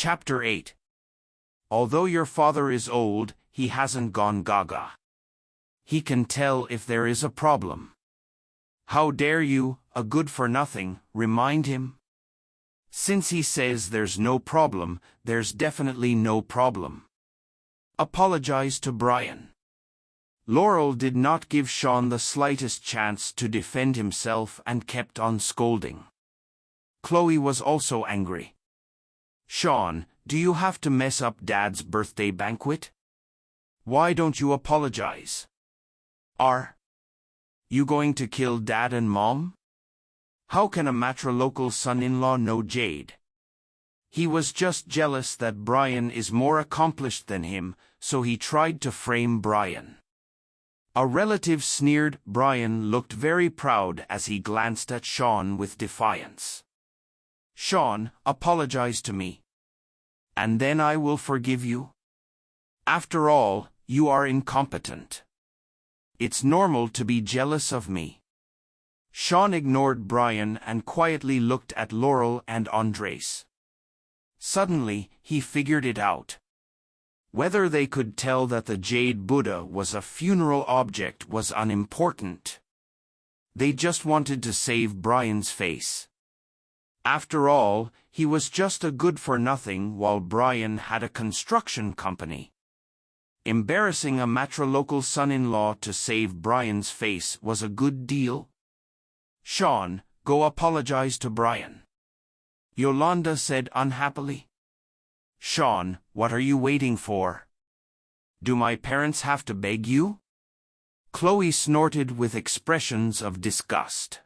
Chapter 8. Although your father is old, he hasn't gone gaga. He can tell if there is a problem. How dare you, a good-for-nothing, remind him? Since he says there's no problem, there's definitely no problem. Apologize to Brian. Laurel did not give Sean the slightest chance to defend himself and kept on scolding. Chloe was also angry. Sean, do you have to mess up Dad's birthday banquet? Why don't you apologize? Are you going to kill Dad and Mom? How can a matrilocal son-in-law know Jade? He was just jealous that Brian is more accomplished than him, so he tried to frame Brian. A relative sneered. Brian looked very proud as he glanced at Sean with defiance. Sean, apologize to me. And then I will forgive you. After all, you are incompetent. It's normal to be jealous of me. Sean ignored Brian and quietly looked at Laurel and Andres. Suddenly, he figured it out. Whether they could tell that the Jade Buddha was a funeral object was unimportant. They just wanted to save Brian's face. After all, he was just a good-for-nothing while Brian had a construction company. Embarrassing a matrilocal son-in-law to save Brian's face was a good deal. Sean, go apologize to Brian. Yolanda said unhappily. Sean, what are you waiting for? Do my parents have to beg you? Chloe snorted with expressions of disgust.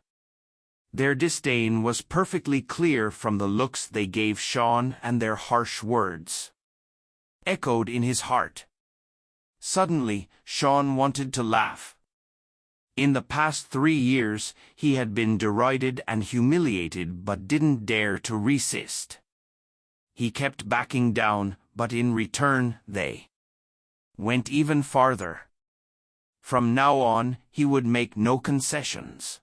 Their disdain was perfectly clear from the looks they gave Sean, and their harsh words echoed in his heart. Suddenly, Sean wanted to laugh. In the past 3 years, he had been derided and humiliated but didn't dare to resist. He kept backing down, but in return, they went even farther. From now on, he would make no concessions.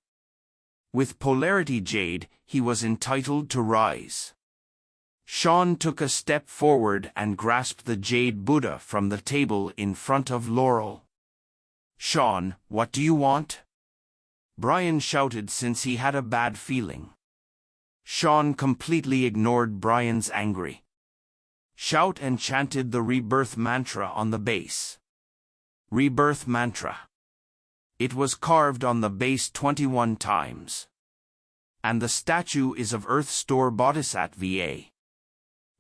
With Polarity Jade, he was entitled to rise. Sean took a step forward and grasped the Jade Buddha from the table in front of Laurel. Sean, what do you want? Brian shouted since he had a bad feeling. Sean completely ignored Brian's angry shout and chanted the rebirth mantra on the base. Rebirth mantra. It was carved on the base 21 times. And the statue is of Earth Store Bodhisattva.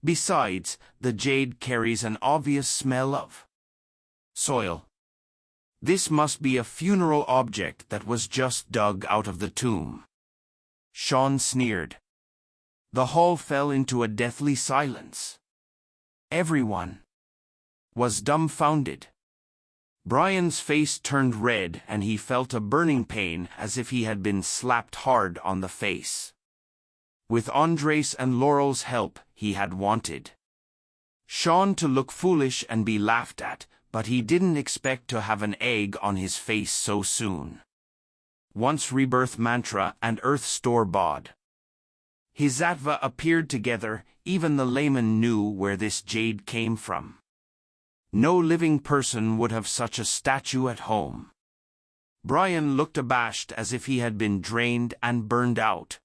Besides, the jade carries an obvious smell of soil. This must be a funeral object that was just dug out of the tomb. Sean sneered. The hall fell into a deathly silence. Everyone was dumbfounded. Brian's face turned red and he felt a burning pain as if he had been slapped hard on the face. With Andres and Laurel's help, he had wanted Sean to look foolish and be laughed at, but he didn't expect to have an egg on his face so soon. Once Rebirth Mantra and Earth Store Bod Hisattva appeared together, even the layman knew where this jade came from. No living person would have such a statue at home. Brian looked abashed as if he had been drained and burned out.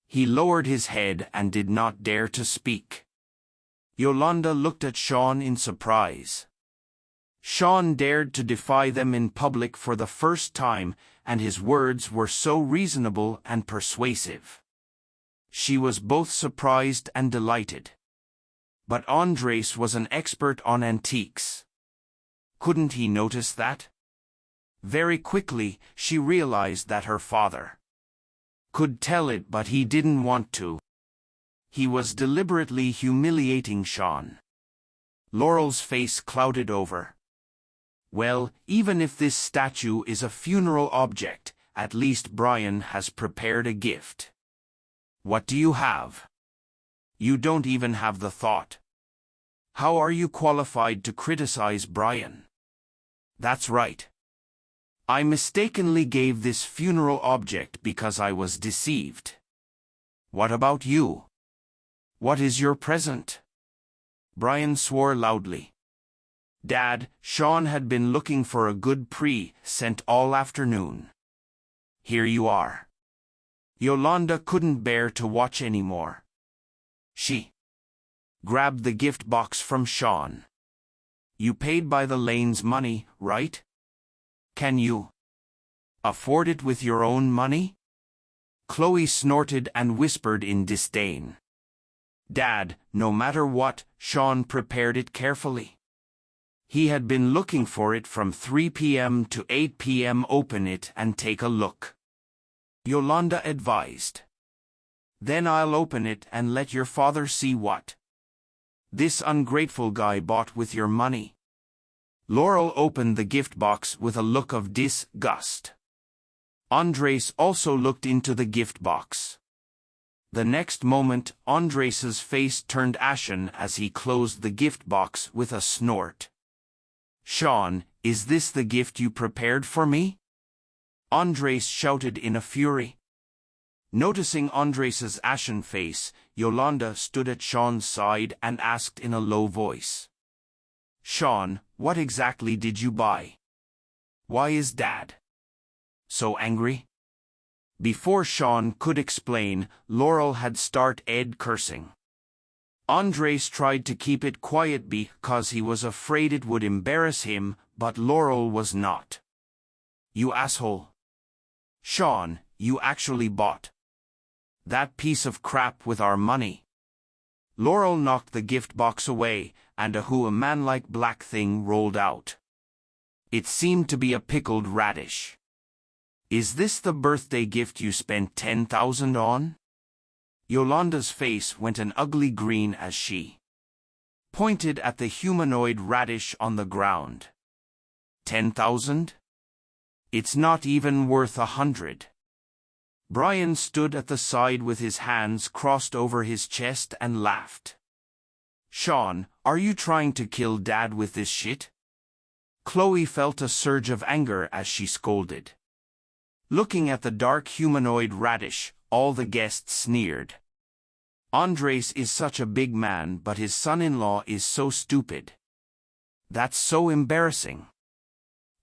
He lowered his head and did not dare to speak. Yolanda looked at Sean in surprise. Sean dared to defy them in public for the first time, and his words were so reasonable and persuasive. She was both surprised and delighted. But Andres was an expert on antiques. Couldn't he notice that? Very quickly, she realized that her father could tell it, but he didn't want to. He was deliberately humiliating Sean. Laurel's face clouded over. Well, even if this statue is a funeral object, at least Brian has prepared a gift. What do you have? You don't even have the thought. How are you qualified to criticize Brian? That's right. I mistakenly gave this funeral object because I was deceived. What about you? What is your present? Brian swore loudly. Dad, Sean had been looking for a good present all afternoon. Here you are. Yolanda couldn't bear to watch anymore. She grabbed the gift box from Sean. You paid by the Lane's money, right? Can you afford it with your own money? Chloe snorted and whispered in disdain. Dad, no matter what, Sean prepared it carefully. He had been looking for it from 3 p.m. to 8 p.m. Open it and take a look, Yolanda advised. Then I'll open it and let your father see what this ungrateful guy bought with your money. Laurel opened the gift box with a look of disgust. Andres also looked into the gift box. The next moment, Andres's face turned ashen as he closed the gift box with a snort. Sean, is this the gift you prepared for me? Andres shouted in a fury. Noticing Andres's ashen face, Yolanda stood at Sean's side and asked in a low voice. Sean, what exactly did you buy? Why is Dad so angry? Before Sean could explain, Laurel had started cursing. Andres tried to keep it quiet because he was afraid it would embarrass him, but Laurel was not. You asshole. Sean, you actually bought that piece of crap with our money. Laurel knocked the gift box away, and a man-like black thing rolled out. It seemed to be a pickled radish. Is this the birthday gift you spent $10,000 on? Yolanda's face went an ugly green as she pointed at the humanoid radish on the ground. 10,000? It's not even worth 100. Brian stood at the side with his hands crossed over his chest and laughed. Sean, are you trying to kill Dad with this shit? Chloe felt a surge of anger as she scolded. Looking at the dark humanoid radish, all the guests sneered. Andres is such a big man, but his son-in-law is so stupid. That's so embarrassing.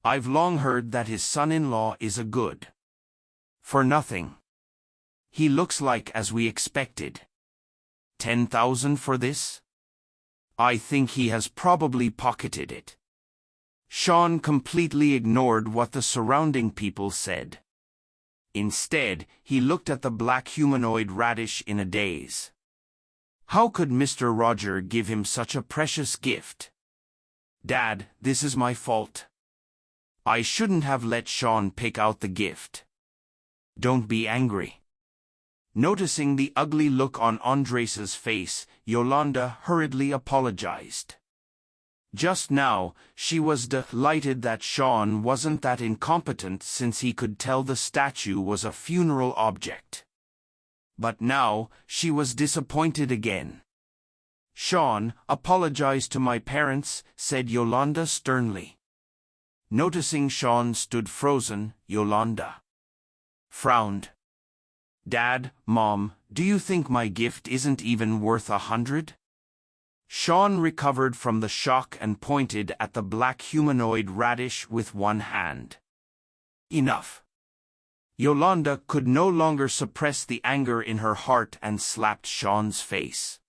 I've long heard that his son-in-law is a good for nothing. He looks like as we expected. 10,000 for this? I think he has probably pocketed it. Sean completely ignored what the surrounding people said. Instead, he looked at the black humanoid radish in a daze. How could Mr. Roger give him such a precious gift? Dad, this is my fault. I shouldn't have let Sean pick out the gift. Don't be angry. Noticing the ugly look on Andres's face, Yolanda hurriedly apologized. Just now, she was delighted that Sean wasn't that incompetent since he could tell the statue was a funeral object. But now, she was disappointed again. Sean, apologize to my parents, said Yolanda sternly. Noticing Sean stood frozen, Yolanda frowned. Dad, Mom, do you think my gift isn't even worth 100? Sean recovered from the shock and pointed at the black humanoid radish with one hand. Enough. Yolanda could no longer suppress the anger in her heart and slapped Sean's face.